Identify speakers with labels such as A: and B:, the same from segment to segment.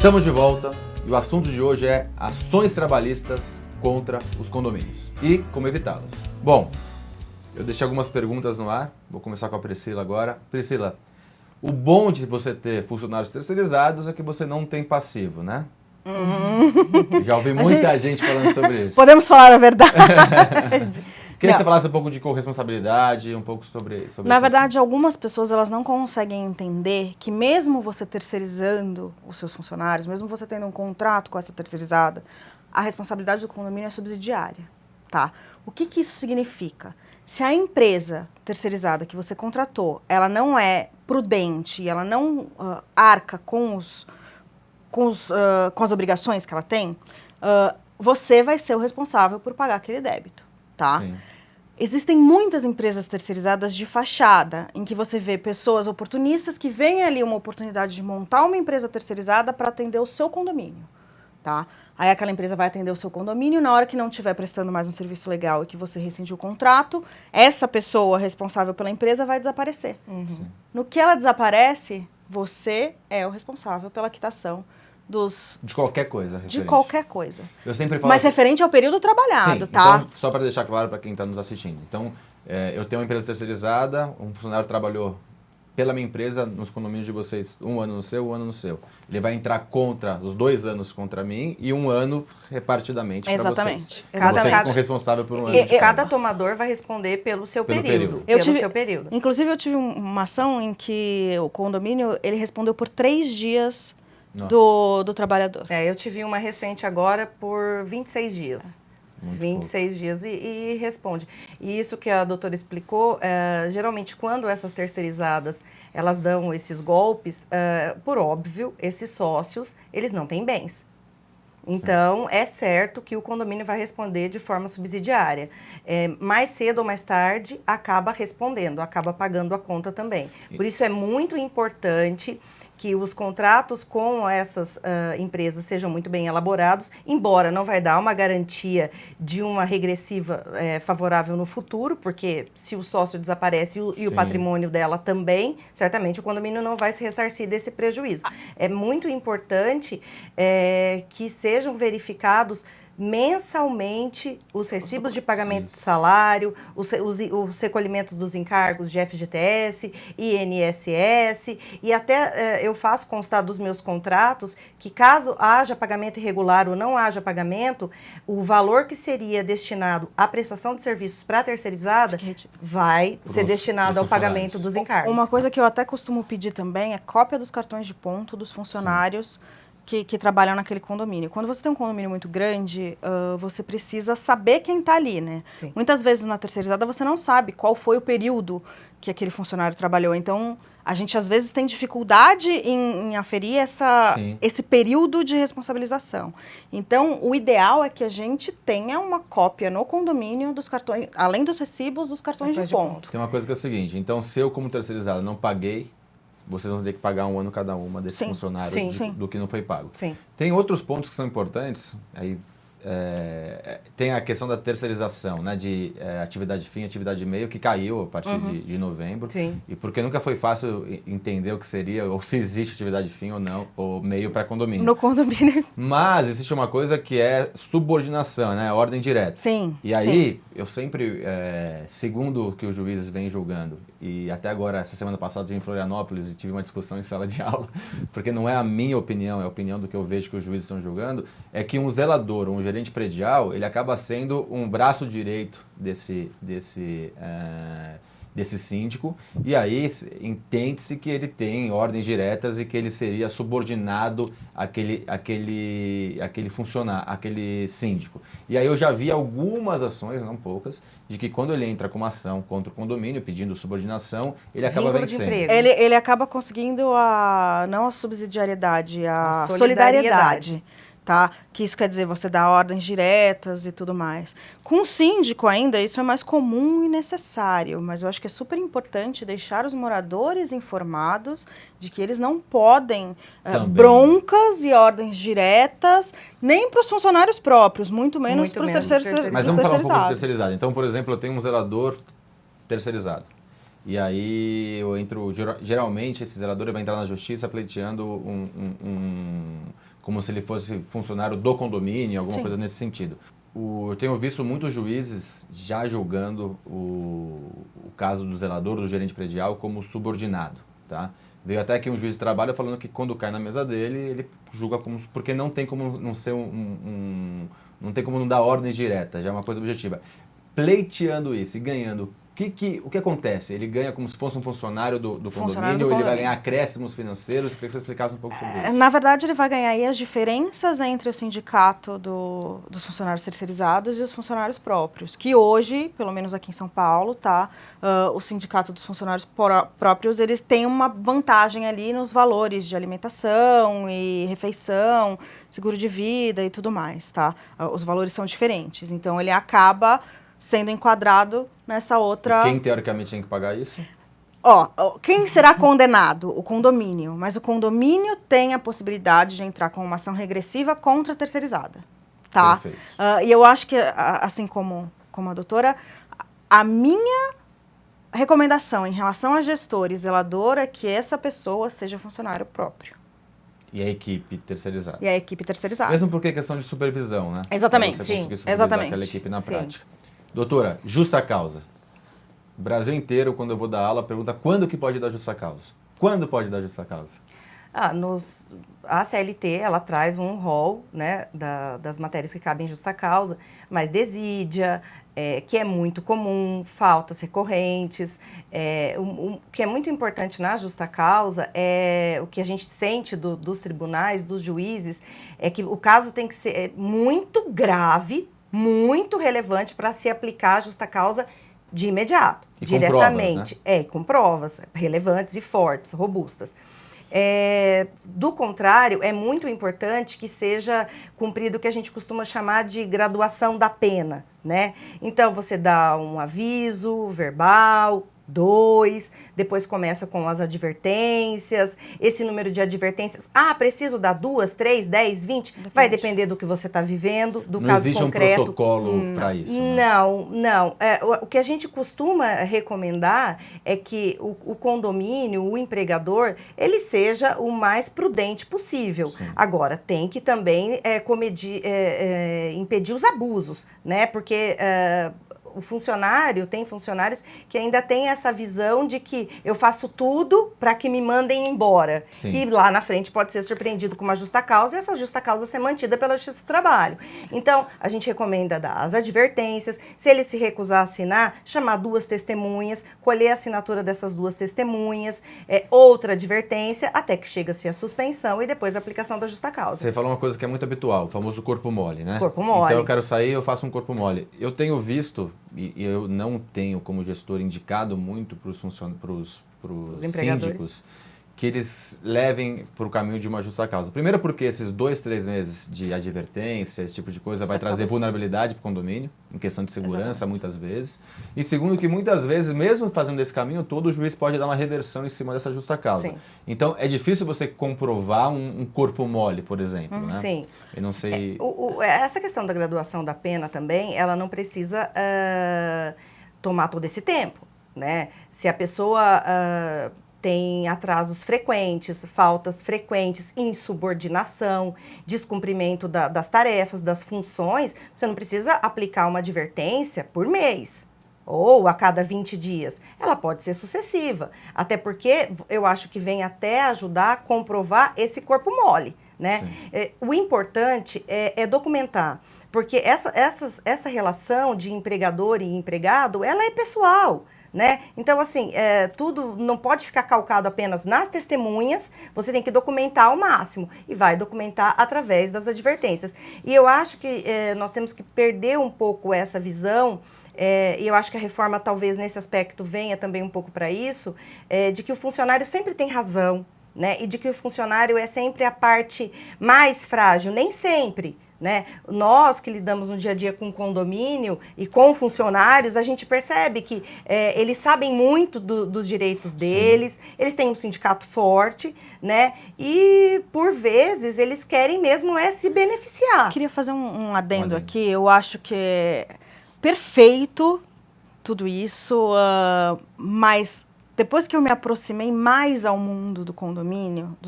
A: Estamos de volta e o assunto de hoje é ações trabalhistas contra os condomínios e como evitá-las. Bom, eu deixei algumas perguntas no ar, vou começar com a Priscila agora. Priscila, o bom de você ter funcionários terceirizados é que você não tem passivo, né? Já ouvi muita gente falando sobre isso.
B: Podemos falar a verdade.
A: Queria que você falasse um pouco de corresponsabilidade, um pouco sobre
B: Na
A: isso.
B: verdade, algumas pessoas elas não conseguem entender que mesmo você terceirizando os seus funcionários, mesmo você tendo um contrato com essa terceirizada, a responsabilidade do condomínio é subsidiária, tá? O que isso significa? Se a empresa terceirizada que você contratou, ela não é prudente e ela não arca com as obrigações que ela tem, você vai ser o responsável por pagar aquele débito, tá?
A: Sim.
B: Existem muitas empresas terceirizadas de fachada, em que você vê pessoas oportunistas que veem ali uma oportunidade de montar uma empresa terceirizada para atender o seu condomínio, tá? Aí aquela empresa vai atender o seu condomínio, na hora que não estiver prestando mais um serviço legal e que você rescindiu o contrato, essa pessoa responsável pela empresa vai desaparecer. No que ela desaparece, você é o responsável pela quitação
A: de qualquer coisa.
B: De qualquer coisa.
A: Eu sempre falo
B: Mas referente ao período trabalhado, tá?
A: Então, só para deixar claro para quem está nos assistindo. Então, eu tenho uma empresa terceirizada, um funcionário trabalhou pela minha empresa nos condomínios de vocês, um ano no seu, um ano no seu. Ele vai entrar contra, os 2 anos contra mim e 1 ano repartidamente para vocês.
B: Exatamente.
A: Vocês ficam responsáveis por 1 ano.
C: Isso, cada tomador vai responder pelo seu período.
B: Inclusive, eu tive uma ação em que o condomínio ele respondeu por 3 dias do trabalhador.
C: Eu tive uma recente agora por 26 dias. 26 dias e responde. E isso que a doutora explicou, geralmente quando essas terceirizadas, elas dão esses golpes, por óbvio, esses sócios, eles não têm bens. Então, é certo que o condomínio vai responder de forma subsidiária. Mais cedo ou mais tarde, acaba respondendo, acaba pagando a conta também. Por isso, é muito importante que os contratos com essas empresas sejam muito bem elaborados, embora não vai dar uma garantia de uma regressiva favorável no futuro, porque se o sócio desaparece e o patrimônio dela também, certamente o condomínio não vai se ressarcir desse prejuízo. É muito importante que sejam verificados mensalmente os recibos de pagamento de salário, os recolhimentos dos encargos de FGTS, INSS, e até eu faço constar dos meus contratos que caso haja pagamento irregular ou não haja pagamento, o valor que seria destinado à prestação de serviços para a terceirizada vai ser destinado ao pagamento dos encargos.
B: Uma coisa que eu até costumo pedir também é cópia dos cartões de ponto dos funcionários que trabalham naquele condomínio. Quando você tem um condomínio muito grande, você precisa saber quem está ali, né? Sim. Muitas vezes na terceirizada você não sabe qual foi o período que aquele funcionário trabalhou. Então, a gente às vezes tem dificuldade em aferir esse período de responsabilização. Então, o ideal é que a gente tenha uma cópia no condomínio dos cartões, além dos recibos, dos cartões de ponto.
A: Tem uma coisa que é o seguinte, então se eu como terceirizada não paguei, vocês vão ter que pagar 1 ano cada uma desses funcionários do que não foi pago.
C: Sim.
A: Tem outros pontos que são importantes, aí tem a questão da terceirização, né, de atividade fim, atividade meio, que caiu a partir de novembro.
C: Sim.
A: E porque nunca foi fácil entender o que seria, ou se existe atividade fim ou não, ou meio para condomínio.
B: No condomínio.
A: Mas existe uma coisa que é subordinação, né, ordem direta.
B: Sim.
A: E aí, eu sempre, segundo o que os juízes vêm julgando, e até agora, essa semana passada, eu estive em Florianópolis e tive uma discussão em sala de aula, porque não é a minha opinião, é a opinião do que eu vejo que os juízes estão julgando, é que um zelador, um gerente predial, ele acaba sendo um braço direito desse síndico, e aí entende-se que ele tem ordens diretas e que ele seria subordinado àquele funcionário, àquele síndico. E aí eu já vi algumas ações, não poucas, de que quando ele entra com uma ação contra o condomínio pedindo subordinação, ele acaba vencendo.
B: Ele acaba conseguindo não a subsidiariedade, a solidariedade. Tá? Que isso quer dizer você dá ordens diretas e tudo mais. Com o síndico ainda, isso é mais comum e necessário, mas eu acho que é super importante deixar os moradores informados de que eles não podem broncas e ordens diretas, nem para os funcionários próprios, muito menos para os terceirizados.
A: Mas vamos falar um pouco de terceirizado. Então, por exemplo, eu tenho um zelador terceirizado. E aí eu entro, geralmente esse zelador vai entrar na justiça pleiteando como se ele fosse funcionário do condomínio, alguma
B: Sim.
A: coisa nesse sentido. Eu tenho visto muitos juízes já julgando o caso do zelador, do gerente predial, como subordinado, tá? Veio até aqui um juiz de trabalho falando que quando cai na mesa dele, ele julga como... Porque não tem como não ser não tem como não dar ordens diretas, já é uma coisa objetiva. Pleiteando isso e ganhando, o que acontece? Ele ganha como se fosse um funcionário do condomínio, ou ele vai ganhar acréscimos financeiros? Queria que você explicasse um pouco sobre isso.
B: Na verdade, ele vai ganhar aí as diferenças entre o sindicato dos funcionários terceirizados e os funcionários próprios, que hoje, pelo menos aqui em São Paulo, tá, o sindicato dos funcionários próprios, eles têm uma vantagem ali nos valores de alimentação e refeição, seguro de vida e tudo mais, tá? Os valores são diferentes, então ele acaba sendo enquadrado nessa outra...
A: E quem teoricamente tem que pagar isso?
B: Quem será condenado? O condomínio. Mas o condomínio tem a possibilidade de entrar com uma ação regressiva contra a terceirizada. Tá?
A: Perfeito.
B: E eu acho que, assim como a doutora, a minha recomendação em relação a gestor e zelador é que essa pessoa seja funcionário próprio.
A: E a equipe terceirizada.
B: E a equipe terceirizada.
A: Mesmo porque é questão de supervisão, né?
B: Exatamente,
A: Pra você
B: sim.
A: conseguir supervisar
B: Exatamente.
A: aquela equipe na
C: Sim.
A: prática. Doutora, justa causa. O Brasil inteiro, quando eu vou dar aula, pergunta quando que pode dar justa causa. Quando pode dar justa causa?
C: A CLT, ela traz um rol, né, das matérias que cabem em justa causa, mas desídia, que é muito comum, faltas recorrentes. O que é muito importante na justa causa é o que a gente sente dos tribunais, dos juízes, é que o caso tem que ser muito grave, muito relevante para se aplicar a justa causa de imediato,
A: e
C: diretamente.
A: Com provas, né?
C: Com provas relevantes e fortes, robustas. Do contrário, é muito importante que seja cumprido o que a gente costuma chamar de graduação da pena, né? Então, você dá um aviso verbal, 2, depois começa com as advertências, esse número de advertências, preciso dar 2, 3, 10, 20, vai depender do que você está vivendo, do caso concreto.
A: Não existe um protocolo para isso, né?
C: Não. O que a gente costuma recomendar é que o condomínio, o empregador, ele seja o mais prudente possível.
A: Sim.
C: Agora, tem que também impedir os abusos, né? Porque... tem funcionários que ainda têm essa visão de que eu faço tudo para que me mandem embora.
A: Sim.
C: E lá na frente pode ser surpreendido com uma justa causa e essa justa causa ser mantida pela Justiça do Trabalho. Então, a gente recomenda dar as advertências, se ele se recusar a assinar, chamar 2 testemunhas, colher a assinatura dessas 2 testemunhas, outra advertência, até que chega-se a suspensão e depois a aplicação da justa causa.
A: Você falou uma coisa que é muito habitual, o famoso corpo mole, né?
C: Corpo mole.
A: Então eu quero sair, eu faço um corpo mole. Eu tenho visto, e eu não tenho como gestor indicado muito para os síndicos, que eles levem para o caminho de uma justa causa. Primeiro porque esses 2, 3 meses de advertência, esse tipo de coisa, vai trazer vulnerabilidade para o condomínio, em questão de segurança, muitas vezes. E segundo que muitas vezes, mesmo fazendo esse caminho todo, o juiz pode dar uma reversão em cima dessa justa causa.
C: Sim.
A: Então, é difícil você comprovar um corpo mole, por exemplo, né?
C: Sim.
A: Eu não sei...
C: Essa questão da graduação da pena também, ela não precisa tomar todo esse tempo, né? Se a pessoa... tem atrasos frequentes, faltas frequentes, insubordinação, descumprimento das tarefas, das funções, você não precisa aplicar uma advertência por mês ou a cada 20 dias. Ela pode ser sucessiva, até porque eu acho que vem até ajudar a comprovar esse corpo mole, né? O importante é documentar, porque essa relação de empregador e empregado, ela é pessoal, né? Então, assim, tudo não pode ficar calcado apenas nas testemunhas, você tem que documentar ao máximo, e vai documentar através das advertências. E eu acho que nós temos que perder um pouco essa visão, e eu acho que a reforma talvez nesse aspecto venha também um pouco para isso, de que o funcionário sempre tem razão, né? E de que o funcionário é sempre a parte mais frágil, nem sempre. Né? Nós que lidamos no dia a dia com condomínio e com funcionários, a gente percebe que eles sabem muito dos direitos deles, sim, eles têm um sindicato forte, né? E por vezes eles querem mesmo se beneficiar.
B: Queria fazer um adendo aqui, eu acho que é perfeito tudo isso, mas depois que eu me aproximei mais ao mundo dos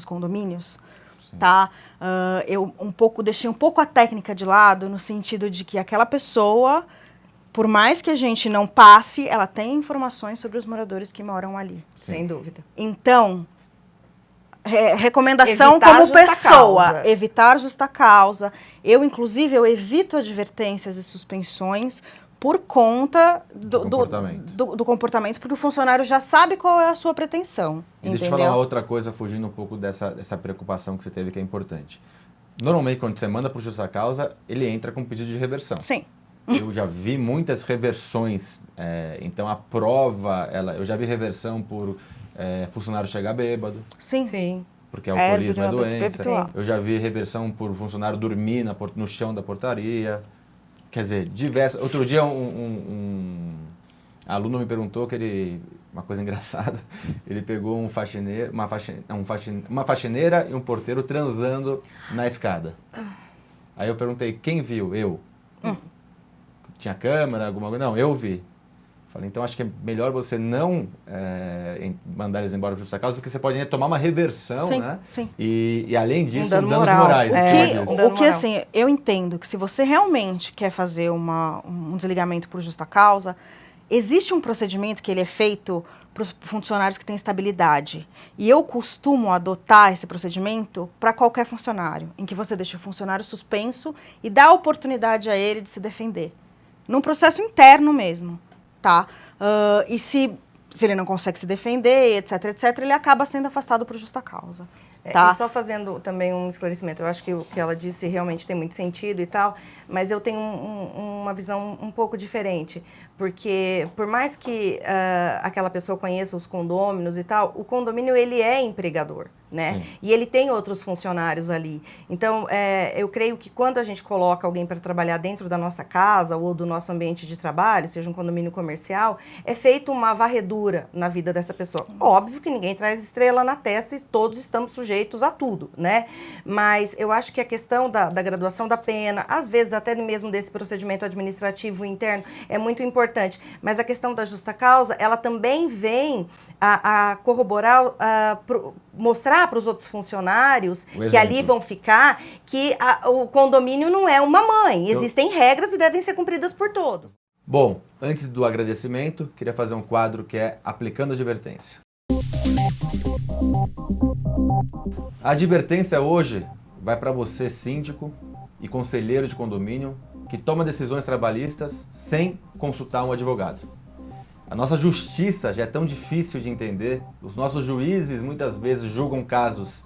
B: condomínios, tá? Eu deixei um pouco a técnica de lado, no sentido de que aquela pessoa, por mais que a gente não passe, ela tem informações sobre os moradores que moram ali.
C: Sem dúvida.
B: Então, recomendação
C: Evitar
B: como
C: justa
B: pessoa,
C: causa.
B: evitar justa causa. Inclusive, eu evito advertências e suspensões por conta do comportamento, porque o funcionário já sabe qual é a sua pretensão.
A: E deixa eu falar uma outra coisa, fugindo um pouco dessa preocupação que você teve, que é importante. Normalmente, quando você manda para o justa causa, ele entra com pedido de reversão.
B: Sim.
A: Eu já vi muitas reversões, então a prova, eu já vi reversão por funcionário chegar bêbado.
B: Sim.
C: Sim.
A: Porque alcoolismo é
B: bêbado,
A: doença.
B: sim.
A: Eu já vi reversão por funcionário dormir no chão da portaria. Quer dizer, diversas. Outro dia um aluno me perguntou uma coisa engraçada, ele pegou uma faxineira e um porteiro transando na escada. Aí eu perguntei, quem viu? Eu. Tinha câmera, alguma coisa? Não, eu vi. Falei, então acho que é melhor você não mandar eles embora por justa causa, porque você pode ainda tomar uma reversão,
B: sim,
A: né?
B: Sim.
A: E além disso,
C: dano
A: danos
C: moral.
A: morais.
B: O que assim, eu entendo que se você realmente quer fazer um desligamento por justa causa, existe um procedimento que ele é feito para os funcionários que têm estabilidade. E eu costumo adotar esse procedimento para qualquer funcionário, em que você deixa o funcionário suspenso e dá a oportunidade a ele de se defender. Num processo interno mesmo, tá? E se ele não consegue se defender, etc, ele acaba sendo afastado por justa causa. Tá?
C: E só fazendo também um esclarecimento, eu acho que o que ela disse realmente tem muito sentido e tal, mas eu tenho uma visão um pouco diferente, porque por mais que aquela pessoa conheça os condôminos e tal, o condomínio ele é empregador, né?
A: Sim.
C: E ele tem outros funcionários ali. Então, eu creio que quando a gente coloca alguém para trabalhar dentro da nossa casa ou do nosso ambiente de trabalho, seja um condomínio comercial, é feita uma varredura na vida dessa pessoa. Óbvio que ninguém traz estrela na testa e todos estamos sujeitos a tudo, né? Mas eu acho que a questão da graduação da pena, às vezes até mesmo desse procedimento administrativo interno, é muito importante. Mas a questão da justa causa, ela também vem a corroborar, mostrar para os outros funcionários que ali vão ficar que o condomínio não é uma mãe. Existem regras e devem ser cumpridas por todos.
A: Bom, antes do agradecimento, queria fazer um quadro que é Aplicando Advertência. A advertência hoje vai para você, síndico e conselheiro de condomínio, que toma decisões trabalhistas sem consultar um advogado. A nossa justiça já é tão difícil de entender, os nossos juízes muitas vezes julgam casos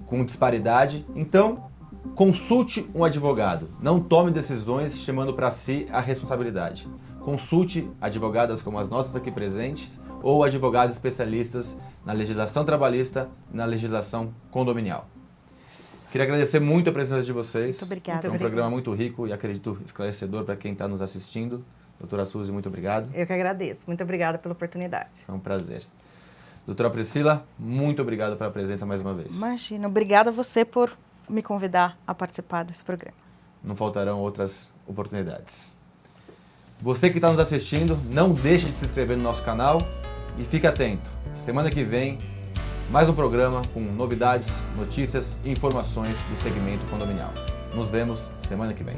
A: com disparidade, então consulte um advogado, não tome decisões chamando para si a responsabilidade. Consulte advogadas como as nossas aqui presentes ou advogados especialistas na legislação trabalhista e na legislação condominial. Queria agradecer muito a presença de vocês.
B: Muito obrigada.
A: É um programa muito rico e acredito esclarecedor para quem está nos assistindo. Doutora Suzy, muito obrigado.
C: Eu que agradeço. Muito obrigada pela oportunidade.
A: Foi um prazer. Doutora Priscila, muito obrigado pela presença mais uma vez.
B: Imagina, obrigada a você por me convidar a participar desse programa.
A: Não faltarão outras oportunidades. Você que está nos assistindo, não deixe de se inscrever no nosso canal e fique atento. Semana que vem, mais um programa com novidades, notícias e informações do segmento condominial. Nos vemos semana que vem.